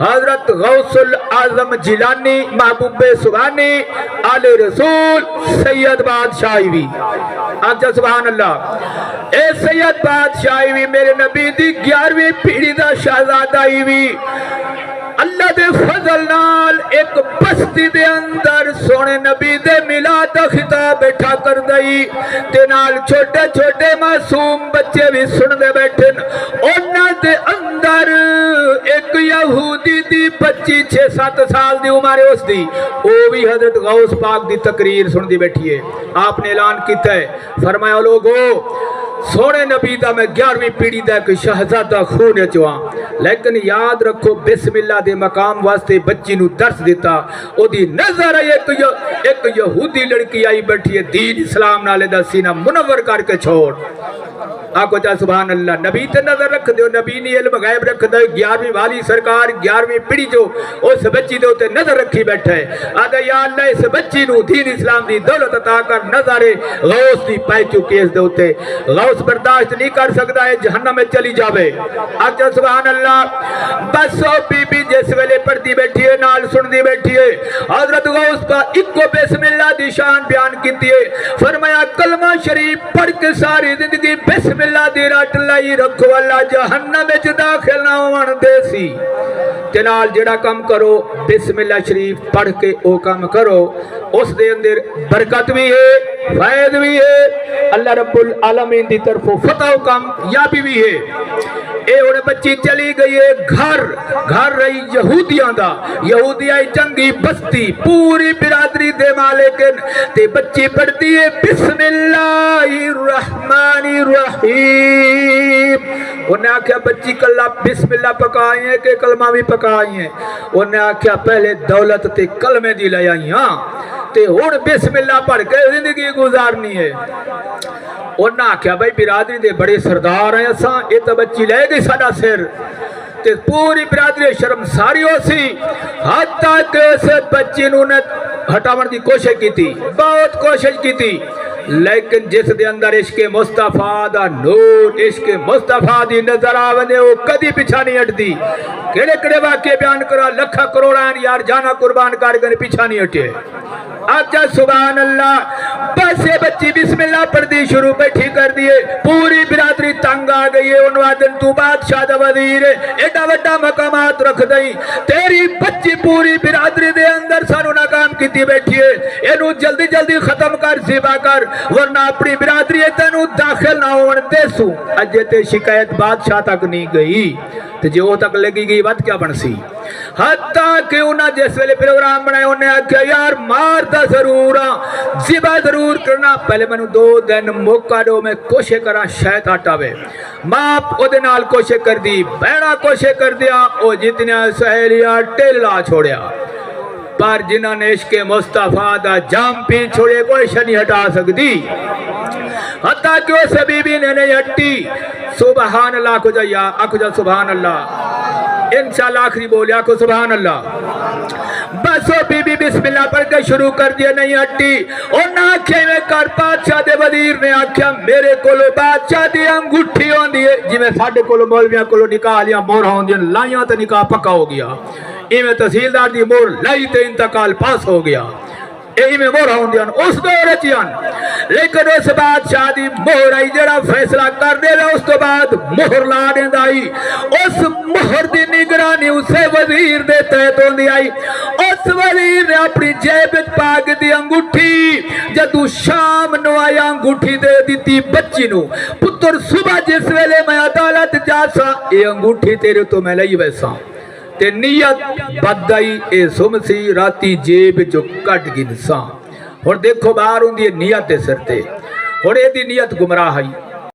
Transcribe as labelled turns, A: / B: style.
A: حضرت غوث العظم جیلانی محبوب سبحانی آل رسول سید بادشاہی بھی آجا سبحان اللہ اے سید بادشاہی بھی میرے نبی دی 11ویں پیڑھی دا شہزادہ ہی بھی اللہ دے فضل نال ایک بستی دے اندر سونے نبی دے میلاد دا خطاب بیٹھا کر دئی تے نال چھوٹے چھوٹے معصوم بچے بھی سن دے بیٹھن انہاں دے اندر ایک یہودی دی 25-6-7 سال دی عمر اس دی او بھی حضرت غوث پاک دی تقریر سن دی بیٹھی ہے آپ نے اعلان کیتا ہے فرمایا لوگو سونے نبی دا میں 11ویں پیڑھی دا کہ شہزادہ خون چواں لیکن یاد رکھو بسم اللہ دے مقام واسطے بچی نو درس دیتا او دی نظر ایک یہودی لڑکی آئی بیٹھی ہے دین اسلام نالے دا سینہ منور کر کے چھوڑ آکو چاہ سبحان اللہ نبی تے نظر رکھ دیو نبی نے علم غیب رکھ دیو 11ویں والی سرکار 11ویں پیڑھی جو اس بچی دے ہوتے نظر رکھی بیٹھا ہے آدھا یا اللہ اس بچی نو دین اسلام دی دولت عطا کر نظر غوث دی پائے چکے اس دے ہوتے غوث برداشت نہیں کر سکتا ہے جہنم میں چلی جاوے آجا سبحان اللہ بس او بی بی جس ویلے پڑھتی بیٹھی ہے نال سن دی بیٹھی ہے حضرت غوث کا اکو بسم اللہ دی شان بیان کیتی ہے فرمایا کلمہ شریف پڑھ کے ساری زندگی بسم اللہ دی رٹ لائی رکھو اللہ جہنم میں داخل نہ ہون دے سی تنال جڑا کم کرو بسم اللہ شریف پڑھ کے او کم کرو اس دے اندر برکت بھی ہے فائد بھی ہے اللہ رب العالمین دی طرف فتح و کامیابی بھی ہے اے انہیں بچی چلی گئی ہے گھر رہی یہودیاں دا یہودیاں چنگی بستی پوری برادری دے مالکن تے بچی پڑھتی ہے بسم اللہ الرحمن الرحیم انہیں آکھیا بچی کلہ بسم اللہ پکائی ہیں کہ کلمہ بھی پکائی ہیں انہیں آکھیا پہلے دولت تے کلمے دی لے آئی ہاں تے ہون بسم اللہ پڑھ کے زندگی گزارنی ہے انہاں کیا بھائی برادری دے بڑے سردار ہیں اساں یہ تو بچی لے گئی ساڈا سر تے پوری برادری شرم ساری ہو سی حتیٰ کہ اس بچی نو نے ہٹاون دی کوشش کی تھی بہت کوشش کی تھی لیکن جس دے اندر عشق مصطفیٰ دا نور عشق مصطفیٰ دی نظر آونے وہ کدی پیچھا نہیں ہٹ دی کڑے کڑے واقعے بیان کرا لکھا کروڑان یار جانا قربان کارگن پیچھا نہیں ہٹے آجا سبحان اللہ بس یہ بچی بسم اللہ پڑھ دی شروع بیٹھی کر دیئے پوری برادری تنگ آ گئی ہے انواع دن تو بادشاہ دا وزیر ہے ایڈا وڈا مقامات رکھ دئی تیری بچی پوری برادری دے اندر سانو ناکام کیتی بیٹھی ہے اینو جلدی جلدی ختم کر زیبا کر ورنہ اپنی برادری تینو داخل نہ ہون دیسو اجے تے شکایت بادشاہ تک نہیں گئی تو جو تک لگی گئی بات کیا بن سی حتیٰ کہ انہاں جس ویلے پروگرام بنائے انہیں آکھا یار مار دا ضرور زبا ضرور کرنا پہلے میں 2 دن موقع دو میں کوشش کرا شاید ہٹاوے ماپ او دے نال کوشش کر دی بہنا کوشش کر دیا او جتنے سہیلیاں ٹیلا چھوڑیا پر جنہاں نے عشق مصطفیٰ دا جام پی چھوڑے کوئی شہ نہیں ہٹا سکتی حتیٰ کہ اس بی بی نے نہیں ہٹی سبحان اللہ کو جا آکھو جا سبحان اللہ انشاءاللہ آخری بولے آکھو سبحان اللہ بس وہ بی بی بسم اللہ پڑھ کے شروع کر دیا نہیں ہٹی اور نہ آنکھیں میں کر بادشاہ دے وزیر نے آکھیا میرے کولو بادشاہ دی انگوٹھی ہون دیئے جی میں ساڑھے کولو مولویاں کولو نکاح لیا مور ہون دیئے لائیاں تے نکاح پکا ہو گیا ایمیں تحصیلدار دی مور لائی تے انتقال پاس ہو گیا ایمیں مور ہون دیان اس دور چیان لیکن اس بادشاہ دی مہر آئی جڑا فیصلہ کر دے لے اس تو بعد مہر لانے دائی اس مہر دی نگرانی اسے وزیر دے تحتوں دی آئی اس وزیر نے اپنی جیب پاک دی انگوٹھی جدو شام نو آئی انگوٹھی دے دیتی بچی نو پتر صبح جس ویلے میں عدالت جاسا اے انگوٹھی تیرے تو میں لئی ویسا تے نیت بدائی اے سمسی راتی جیب جو کٹ گنسا اور دیکھو باہر ہوں دی نیت دے سرتے اور اے دی نیت گمراہ آئی